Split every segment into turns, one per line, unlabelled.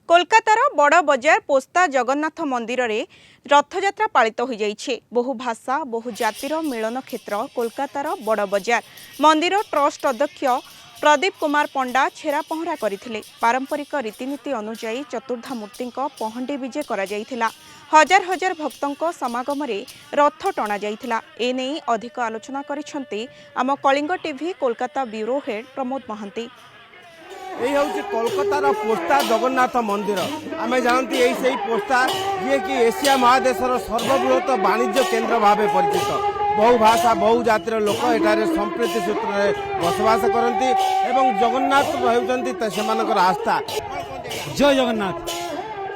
कोलकातार बड़ बजार पोस्ता जगन्नाथ मंदिर रे रथयात्रा पालित हो जाइछे। बहु भाषा बहु जातिर मिलन क्षेत्र कोलकातार बड़ बजार मंदिर ट्रस्ट अध्यक्ष प्रदीप कुमार पंडा छेरा पहरा करथिले। पारंपरिक रीतिनीति अनुसार चतुर्धा मूर्ति पहंडी विजे करा जाइथिला। हजार हजार भक्तों समागम रे रथ टणा जाइथिला। एने अधिक आलोचना करिसंती आम Kalinga TV Kolkata bureau head Pramod Mohanty.
यही हूँ कोलकातार पोस्ता जगन्नाथ मंदिर। आम जानती यही से पोस्ता जी कि एशिया महादेशर सर्वबृहत वाणिज्य केन्द्र भाव परिचित। बहु भाषा बहु जातिर लोक एठारे संप्रीति सूत्र में बसवास करती एवं जगन्नाथ होती आस्था।
जय जगन्नाथ।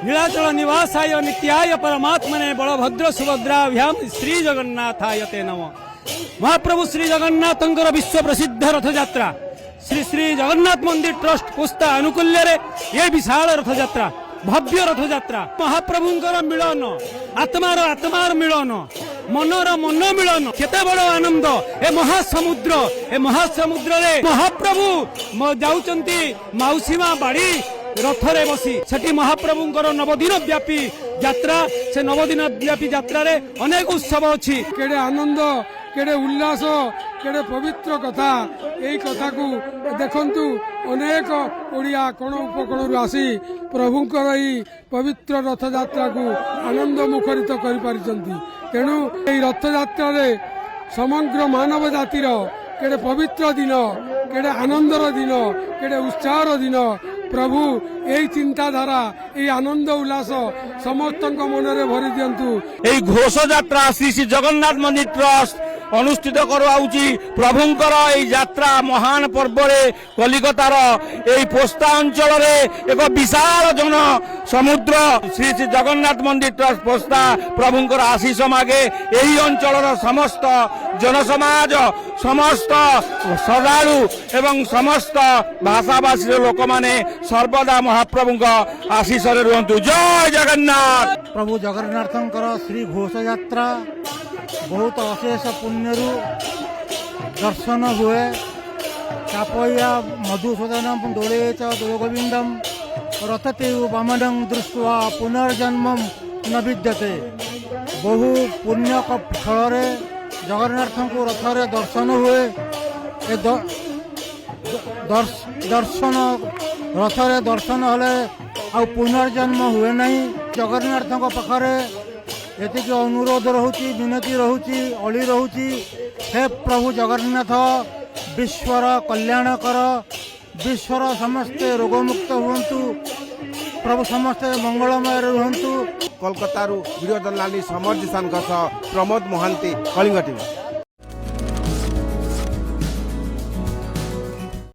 नीलाचल निवासाय नित्याय परमात्मने बलभद्र सुभद्राभ्याम श्री जगन्नाथाय ते नमः। महाप्रभु श्री जगन्नाथंकर विश्व प्रसिद्ध रथयात्रा श्री श्री जगन्नाथ मंदिर ट्रस्ट पोस्ता अनुकूल्य रे ये विशाल रथयात्रा भव्य रथयात्रा महाप्रभुंकर मिलन आत्मार मिलन मनर मन मिलन केते बड़ आनंद। ए महासमुद्र रे महाप्रभु जाउचंती मौसीमा बाड़ी रथरे बसी सेठी महाप्रभुंकर नवदिन व्यापी यात्रा। से नवदिन व्यापी यात्रा रे अनेक उत्सव अछि।
केडे आनंद केडे उल्लास केडे पवित्र कथा। यही कथा को देखंतु अनेक ओडिया कोण उपकोण आसी प्रभुंकर यही पवित्र रथयात्रा को आनंद मुखरित करि पारिचंती। तेणु यही रथयात्रा रे समग्र मानव जातिर केडे पवित्र दिन केडे आनंदर दिन केडे उत्साहर दिन प्रभु यही चिंताधारा यही आनंद उल्लास समस्त मनरे भरी दियंतु।
यही घोष यात्रा श्री श्री जगन्नाथ मंदिर ट्रस्ट अनुष्ठित करवाउची प्रभुंकर यही यात्रा महान पर्व रे कलिकतार यही पोस्ता अंचल रे एक विशाल जन समुद्र श्री श्री जगन्नाथ मंदिर ट्रस्ट पोस्ता प्रभुंकर आशीष मागे यही अंचल समस्त जनसमाज समस्त श्रद्धालु एवं समस्त भाषाभाषी लोक माने सर्वदा महाप्रभु आशीष रुहतु। जय जगन्नाथ।
प्रभु जगन्नाथंकर श्री घोष यात्रा बहुत अशेष पुण्य दर्शन हुए। चापया मधुसूदनम दोले च गोविंदम रथते वामनं दृष्ट्वा पुनर्जन्म न विद्यते। बहु पुण्य फल जगन्नाथ को रथरे दर्शन हुए। दर्शन रथरे दर्शन हेले आ पुनर्जन्म हुए नहीं। जगन्नाथ पाखरे एति अनुरोध रहुची विनती रहुची अली रहुची हे प्रभु जगन्नाथ विश्वर कल्याण कर विश्वर समस्ते रोगमुक्त हुंतु प्रभु समस्ते मंगलमय रुहंतु।
कोलकाता वीडियो जर्नालिस्ट समर जिसान प्रमोद महांती कलिंग टीवी।